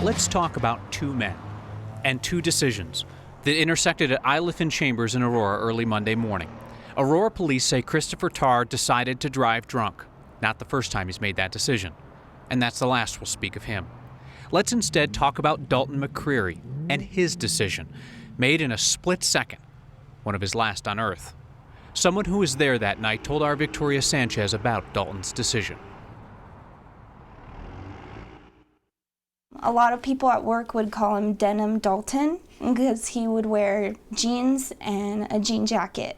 Let's talk about two men and two decisions that intersected at Iliff Chambers in Aurora early Monday morning. Aurora police say Christopher Tarr decided to drive drunk. Not the first time he's made that decision. And that's the last we'll speak of him. Let's instead talk about Dalton McCreary and his decision, made in a split second, one of his last on Earth. Someone who was there that night told our Victoria Sanchez about Dalton's decision. A lot of people at work would call him Denim Dalton because he would wear jeans and a jean jacket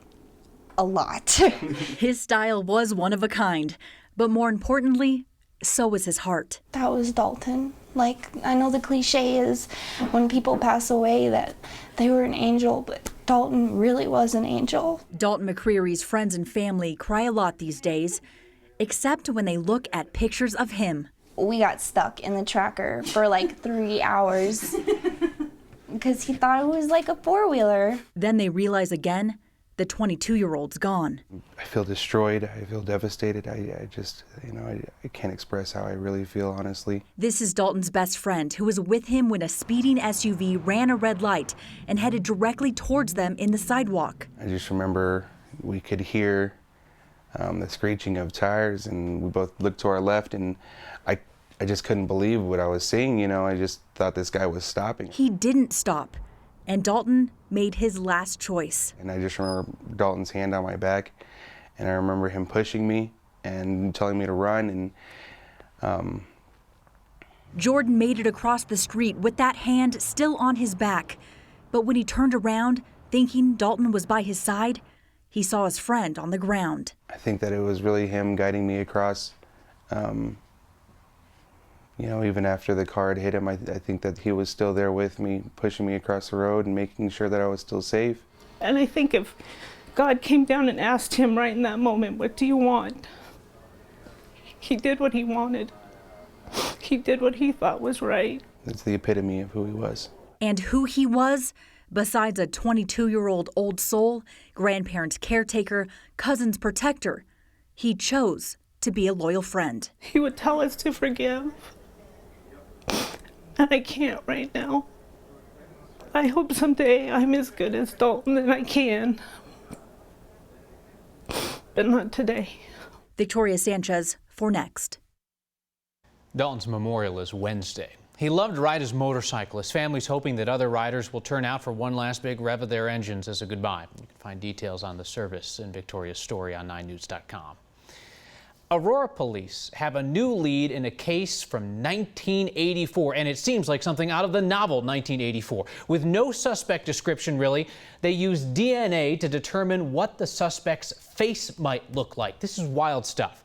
a lot. His style was one of a kind, but more importantly, so was his heart. That was Dalton. Like, I know the cliche is when people pass away that they were an angel, but Dalton really was an angel. Dalton McCreary's friends and family cry a lot these days, except when they look at pictures of him. We got stuck in the tracker for like 3 hours because he thought it was like a four-wheeler. Then they realize again, the 22-year-old's gone. I feel destroyed. I feel devastated. I just, I can't express how I really feel, honestly. This is Dalton's best friend, who was with him when a speeding SUV ran a red light and headed directly towards them in the sidewalk. I just remember we could hear the screeching of tires, and we both looked to our left, and I just couldn't believe what I was seeing. I just thought this guy was stopping. He didn't stop, and Dalton made his last choice. And I just remember Dalton's hand on my back, and I remember him pushing me and telling me to run. And Jordan made it across the street with that hand still on his back. But when he turned around, thinking Dalton was by his side, he saw his friend on the ground. I think that it was really him guiding me across. Even after the car had hit him, I think that he was still there with me, pushing me across the road and making sure that I was still safe. And I think if God came down and asked him right in that moment, what do you want? He did what he wanted. He did what he thought was right. It's the epitome of who he was. And who he was, besides a 22-year-old old soul, grandparents' caretaker, cousin's protector, he chose to be a loyal friend. He would tell us to forgive. And I can't right now. I hope someday I'm as good as Dalton and I can. But not today. Victoria Sanchez for Next. Dalton's memorial is Wednesday. He loved to ride his motorcycle. His family's hoping that other riders will turn out for one last big rev of their engines as a goodbye. You can find details on the service in Victoria's story on 9news.com. Aurora police have a new lead in a case from 1984, and it seems like something out of the novel 1984. With no suspect description, really, they used DNA to determine what the suspect's face might look like. This is wild stuff.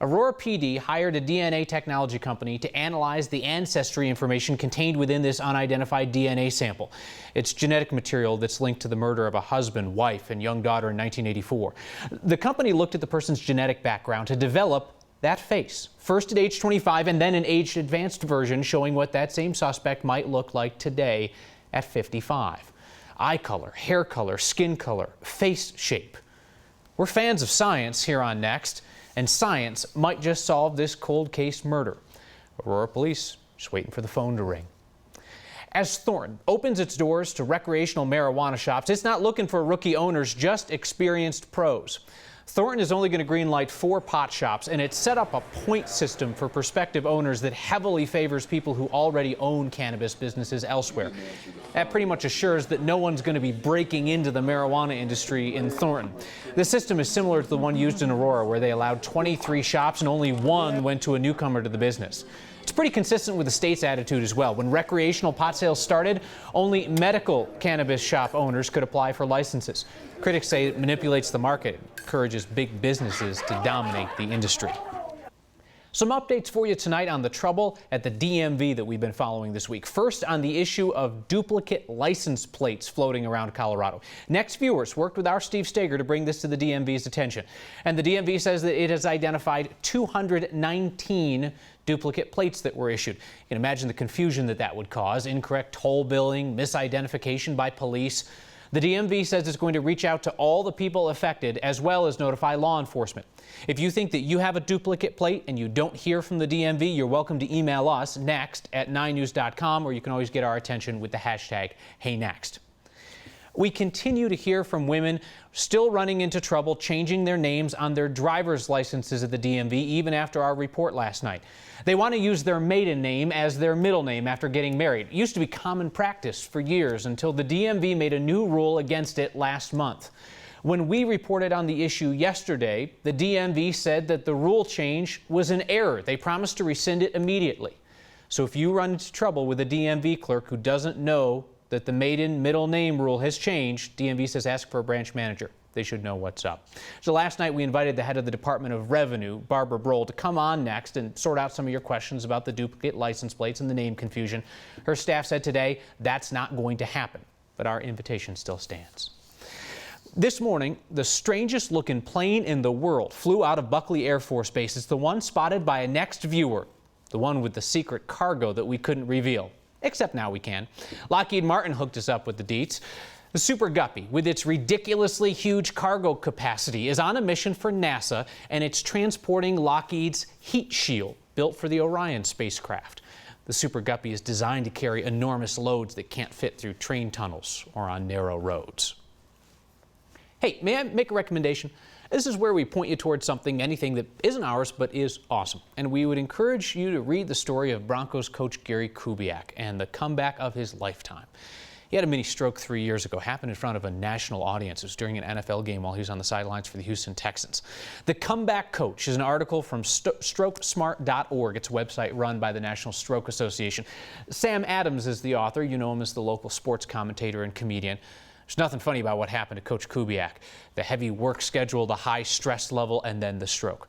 Aurora PD hired a DNA technology company to analyze the ancestry information contained within this unidentified DNA sample. It's genetic material that's linked to the murder of a husband, wife, and young daughter in 1984. The company looked at the person's genetic background to develop that face, first at age 25 and then an age-advanced version showing what that same suspect might look like today at 55. Eye color, hair color, skin color, face shape. We're fans of science here on Next. And science might just solve this cold case murder. Aurora police just waiting for the phone to ring. As Thornton opens its doors to recreational marijuana shops, it's not looking for rookie owners, just experienced pros. Thornton is only going to greenlight 4 pot shops, and it's set up a point system for prospective owners that heavily favors people who already own cannabis businesses elsewhere. That pretty much assures that no one's going to be breaking into the marijuana industry in Thornton. The system is similar to the one used in Aurora, where they allowed 23 shops and only 1 went to a newcomer to the business. It's pretty consistent with the state's attitude as well. When recreational pot sales started, only medical cannabis shop owners could apply for licenses. Critics say it manipulates the market, encourages big businesses to dominate the industry. Some updates for you tonight on the trouble at the DMV that we've been following this week. First, on the issue of duplicate license plates floating around Colorado. Next Viewers worked with our Steve Steger to bring this to the DMV's attention. And the DMV says that it has identified 219 duplicate plates that were issued. You can imagine the confusion that would cause, incorrect toll billing, misidentification by police. The DMV says it's going to reach out to all the people affected as well as notify law enforcement. If you think that you have a duplicate plate and you don't hear from the DMV, you're welcome to email us next@9news.com, or you can always get our attention with the hashtag HeyNext. We continue to hear from women still running into trouble changing their names on their driver's licenses at the DMV, even after our report last night. They want to use their maiden name as their middle name after getting married. It used to be common practice for years until the DMV made a new rule against it last month. When we reported on the issue yesterday, the DMV said that the rule change was an error. They promised to rescind it immediately. So if you run into trouble with a DMV clerk who doesn't know that the maiden middle name rule has changed, DMV says ask for a branch manager. They should know what's up. So last night we invited the head of the Department of Revenue, Barbara Broll, to come on next and sort out some of your questions about the duplicate license plates and the name confusion. Her staff said today that's not going to happen, but our invitation still stands. This morning, the strangest looking plane in the world flew out of Buckley Air Force Base. It's the one spotted by a Next viewer, the one with the secret cargo that we couldn't reveal. Except now we can. Lockheed Martin hooked us up with the deets. The Super Guppy, with its ridiculously huge cargo capacity, is on a mission for NASA, and it's transporting Lockheed's heat shield, built for the Orion spacecraft. The Super Guppy is designed to carry enormous loads that can't fit through train tunnels or on narrow roads. Hey, may I make a recommendation? This is where we point you towards something, anything that isn't ours, but is awesome. And we would encourage you to read the story of Broncos coach Gary Kubiak and the comeback of his lifetime. He had a mini stroke 3 years ago, happened in front of a national audience. It was during an NFL game while he was on the sidelines for the Houston Texans. The Comeback Coach is an article from strokesmart.org. It's a website run by the National Stroke Association. Sam Adams is the author. You know him as the local sports commentator and comedian. There's nothing funny about what happened to Coach Kubiak. The heavy work schedule, the high stress level, and then the stroke.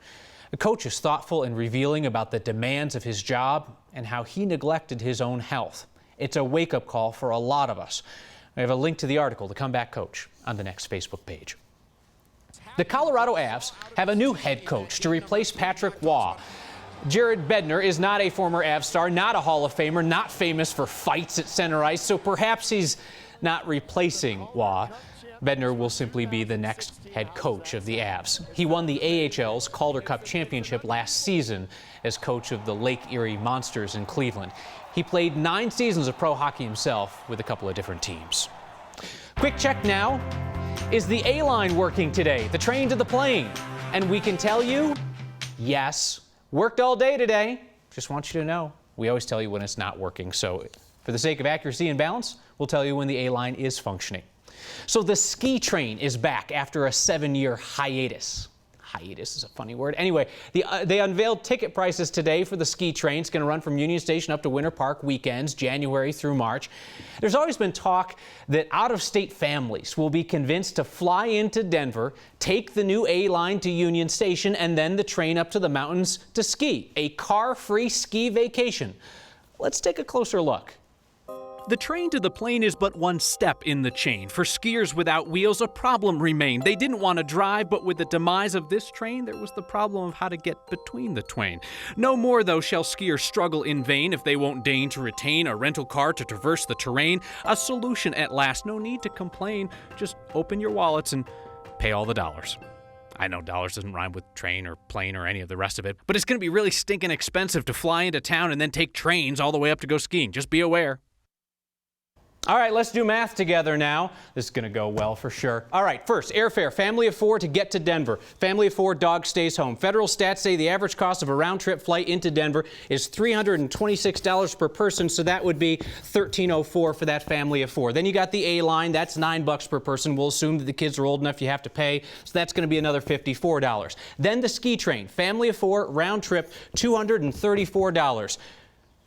The coach is thoughtful and revealing about the demands of his job and how he neglected his own health. It's a wake-up call for a lot of us. We have a link to the article, The Comeback Coach, on the next Facebook page. The Colorado Avs have a new head coach to replace Patrick Waugh. Jared Bednar is not a former Avs star, not a Hall of Famer, not famous for fights at center ice, so perhaps he's not replacing Waugh. Bednar will simply be the next head coach of the Avs. He won the AHL's Calder Cup championship last season as coach of the Lake Erie Monsters in Cleveland. He played 9 seasons of pro hockey himself with a couple of different teams. Quick check now. Is the A-line working today? The train to the plane? And we can tell you, yes. Worked all day today. Just want you to know. We always tell you when it's not working. So for the sake of accuracy and balance, we'll tell you when the A-line is functioning. So the ski train is back after a 7-year hiatus. Hiatus is a funny word. Anyway, they unveiled ticket prices today for the ski train. It's going to run from Union Station up to Winter Park weekends, January through March. There's always been talk that out-of-state families will be convinced to fly into Denver, take the new A-line to Union Station, and then the train up to the mountains to ski. A car-free ski vacation. Let's take a closer look. The train to the plane is but one step in the chain. For skiers without wheels, a problem remained. They didn't want to drive, but with the demise of this train, there was the problem of how to get between the twain. No more, though, shall skiers struggle in vain if they won't deign to retain a rental car to traverse the terrain. A solution at last, no need to complain. Just open your wallets and pay all the dollars. I know dollars doesn't rhyme with train or plane or any of the rest of it, but it's going to be really stinking expensive to fly into town and then take trains all the way up to go skiing. Just be aware. All right, let's do math together now. This is going to go well for sure. All right, first, airfare, family of 4 to get to Denver. Family of 4, dog stays home. Federal stats say the average cost of a round-trip flight into Denver is $326 per person, so that would be $1,304 for that family of 4. Then you got the A-line, that's $9 per person. We'll assume that the kids are old enough you have to pay, so that's going to be another $54. Then the ski train, family of 4, round trip, $234.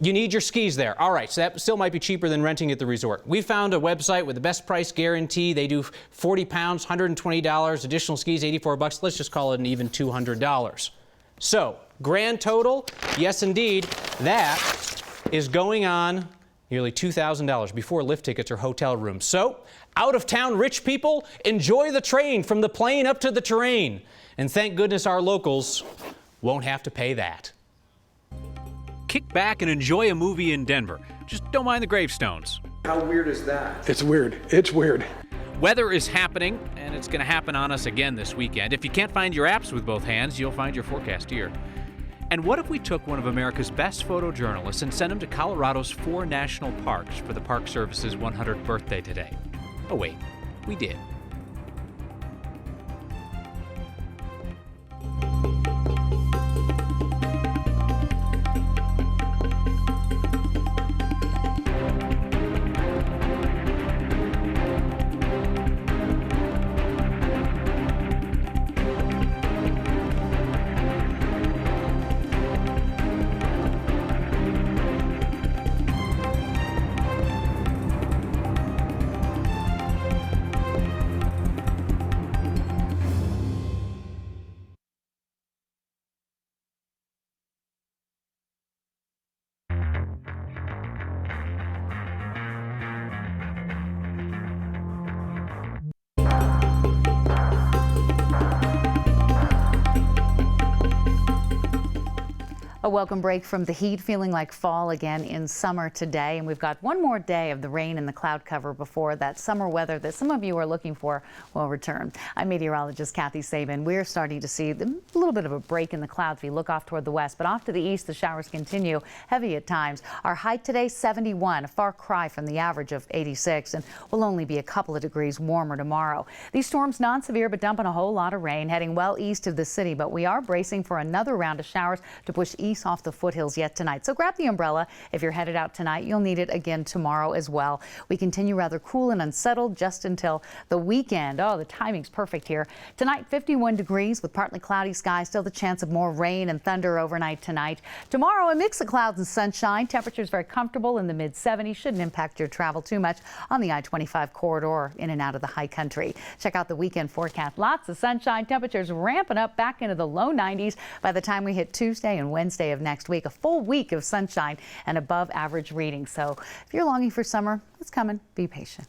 You need your skis there. All right, so that still might be cheaper than renting at the resort. We found a website with the best price guarantee. They do 40 pounds, $120, additional skis, $84. Let's just call it an even $200. So, grand total, yes indeed, that is going on nearly $2,000 before lift tickets or hotel rooms. So, out-of-town rich people, enjoy the train from the plane up to the terrain. And thank goodness our locals won't have to pay that. Kick back and enjoy a movie in Denver. Just don't mind the gravestones. How weird is that? It's weird. It's weird. Weather is happening, and it's going to happen on us again this weekend. If you can't find your apps with both hands, you'll find your forecast here. And what if we took one of America's best photojournalists and sent him to Colorado's 4 national parks for the Park Service's 100th birthday today? Oh wait, we did. A welcome break from the heat, feeling like fall again in summer today. And we've got one more day of the rain and the cloud cover before that summer weather that some of you are looking for will return. I'm meteorologist Kathy Sabin. We're starting to see a little bit of a break in the clouds. We look off toward the west, but off to the east, the showers continue, heavy at times. Our high today, 71, a far cry from the average of 86, and will only be a couple of degrees warmer tomorrow. These storms non-severe, but dumping a whole lot of rain, heading well east of the city. But we are bracing for another round of showers to push east off the foothills yet tonight. So grab the umbrella if you're headed out tonight. You'll need it again tomorrow as well. We continue rather cool and unsettled just until the weekend. Oh, the timing's perfect here. Tonight, 51 degrees with partly cloudy skies. Still the chance of more rain and thunder overnight tonight. Tomorrow, a mix of clouds and sunshine. Temperatures very comfortable in the mid-70s. Shouldn't impact your travel too much on the I-25 corridor in and out of the high country. Check out the weekend forecast. Lots of sunshine. Temperatures ramping up back into the low 90s by the time we hit Tuesday and Wednesday of next week. A full week of sunshine and above average readings. So if you're longing for summer, it's coming. Be patient.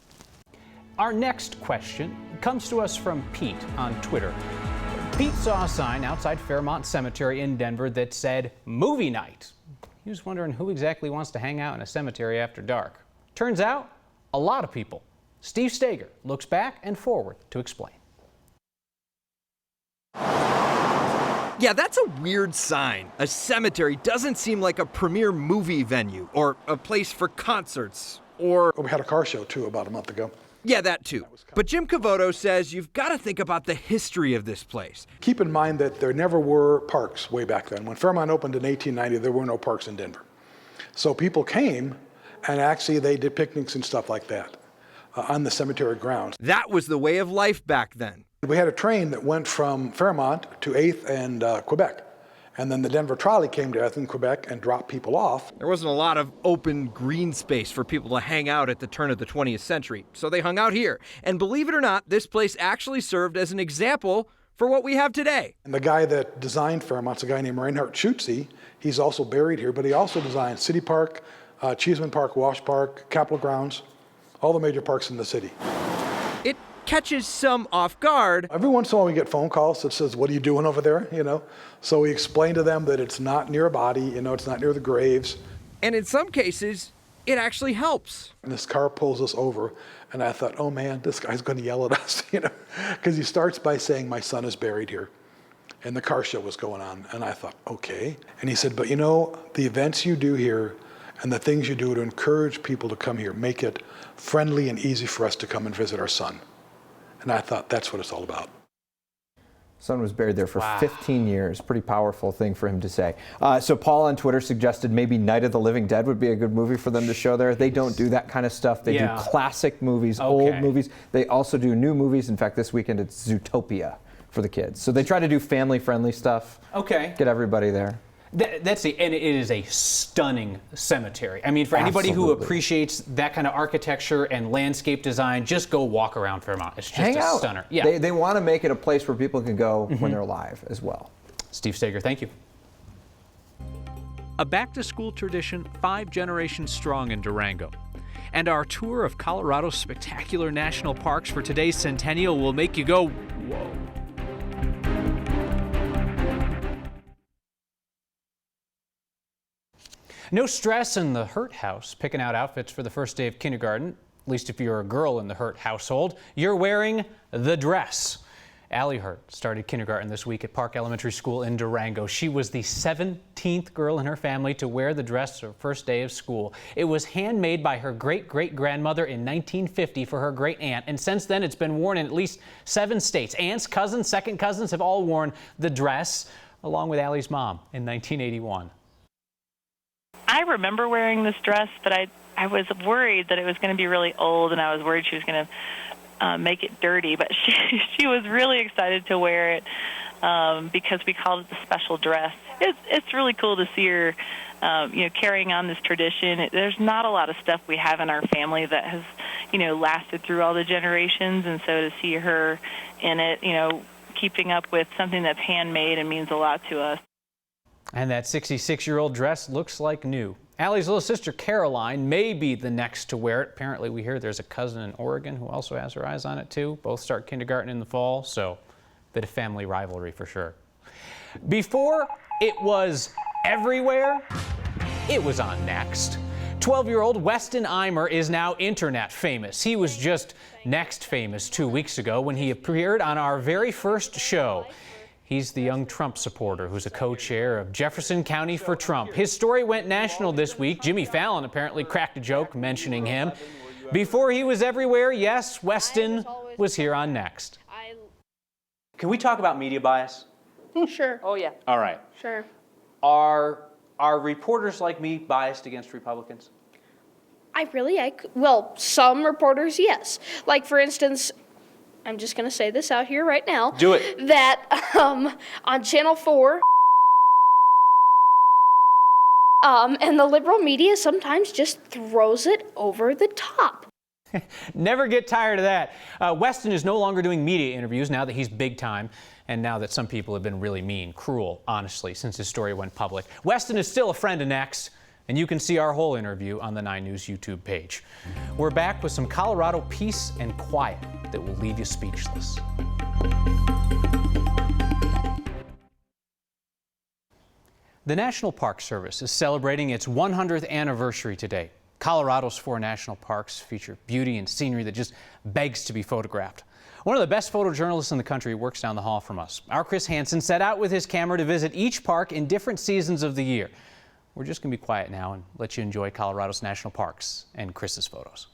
Our next question comes to us from Pete on Twitter. Pete saw a sign outside Fairmont Cemetery in Denver that said movie night. He was wondering who exactly wants to hang out in a cemetery after dark. Turns out, a lot of people. Steve Steger looks back and forward to explain. Yeah, that's a weird sign. A cemetery doesn't seem like a premier movie venue or a place for concerts or... We had a car show, too, about a month ago. Yeah, that too. But Jim Cavoto says you've got to think about the history of this place. Keep in mind that there never were parks way back then. When Fairmont opened in 1890, there were no parks in Denver. So people came, and actually they did picnics and stuff like that on the cemetery grounds. That was the way of life back then. We had a train that went from Fairmont to 8th and Quebec. And then the Denver trolley came to 8th and Quebec and dropped people off. There wasn't a lot of open green space for people to hang out at the turn of the 20th century, so they hung out here. And believe it or not, this place actually served as an example for what we have today. And the guy that designed Fairmont's a guy named Reinhard Schutze. He's also buried here, but he also designed City Park, Cheeseman Park, Wash Park, Capitol Grounds, all the major parks in the city. It catches some off guard. Every once in a while we get phone calls that says, what are you doing over there, So we explain to them that it's not near a body, it's not near the graves. And in some cases, it actually helps. And this car pulls us over, and I thought, oh man, this guy's going to yell at us, because he starts by saying, my son is buried here. And the car show was going on, and I thought, okay. And he said, but the events you do here and the things you do to encourage people to come here, make it friendly and easy for us to come and visit our son. And I thought, that's what it's all about. Son was buried there for 15 years. Pretty powerful thing for him to say. So Paul on Twitter suggested maybe Night of the Living Dead would be a good movie for them to show there. They don't do that kind of stuff. They do classic movies, old movies. They also do new movies. In fact, this weekend it's Zootopia for the kids. So they try to do family-friendly stuff. Okay. Get everybody there. And it is a stunning cemetery. I mean, for anybody who appreciates that kind of architecture and landscape design, just go walk around Fairmont. It's just a stunner. Yeah. They want to make it a place where people can go when they're alive as well. Steve Steger, thank you. A back-to-school tradition 5 generations strong in Durango. And our tour of Colorado's spectacular national parks for today's centennial will make you go, whoa. No stress in the Hurt House picking out outfits for the first day of kindergarten. at least if you're a girl in the Hurt household, you're wearing the dress. Allie Hurt started kindergarten this week at Park Elementary School in Durango. She was the 17th girl in her family to wear the dress her first day of school. It was handmade by her great-great-grandmother in 1950 for her great-aunt, and since then it's been worn in at least 7 states. Aunts, cousins, second cousins have all worn the dress, along with Allie's mom in 1981. I remember wearing this dress, but I was worried that it was going to be really old, and I was worried she was going to make it dirty, but she was really excited to wear it because we called it the special dress. It's really cool to see her, carrying on this tradition. There's not a lot of stuff we have in our family that has, lasted through all the generations, and so to see her in it, keeping up with something that's handmade and means a lot to us. And that 66-year-old dress looks like new. Allie's little sister Caroline may be the next to wear it. Apparently we hear there's a cousin in Oregon who also has her eyes on it too. Both start kindergarten in the fall, so a bit of family rivalry for sure. Before it was everywhere, it was on Next. 12-year-old Weston Eimer is now internet famous. He was just Next famous 2 weeks ago when he appeared on our very first show. He's the young Trump supporter who's a co-chair of Jefferson County for Trump. His story went national this week. Jimmy Fallon apparently cracked a joke mentioning him. Before he was everywhere, yes, Weston was here on Next. Can we talk about media bias? Sure. Oh, yeah. All right. Sure. Are reporters like me biased against Republicans? Well, some reporters, yes. Like, for instance, I'm just going to say this out here right now. Do it. That on Channel 4, and the liberal media sometimes just throws it over the top. Never get tired of that. Weston is no longer doing media interviews now that he's big time, and now that some people have been really mean, cruel, honestly, since his story went public. Weston is still a friend of Next, and you can see our whole interview on the 9 News YouTube page. We're back with some Colorado peace and quiet that will leave you speechless. The National Park Service is celebrating its 100th anniversary today. Colorado's 4 national parks feature beauty and scenery that just begs to be photographed. One of the best photojournalists in the country works down the hall from us. Our Chris Hansen set out with his camera to visit each park in different seasons of the year. We're just going to be quiet now and let you enjoy Colorado's national parks and Chris's photos.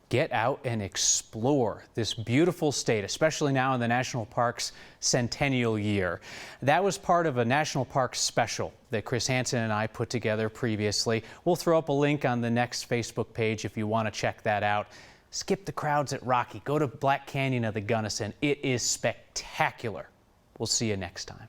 Get out and explore this beautiful state, especially now in the National Park's centennial year. That was part of a National Park special that Chris Hansen and I put together previously. We'll throw up a link on the Next Facebook page if you want to check that out. Skip the crowds at Rocky. Go to Black Canyon of the Gunnison. It is spectacular. We'll see you next time.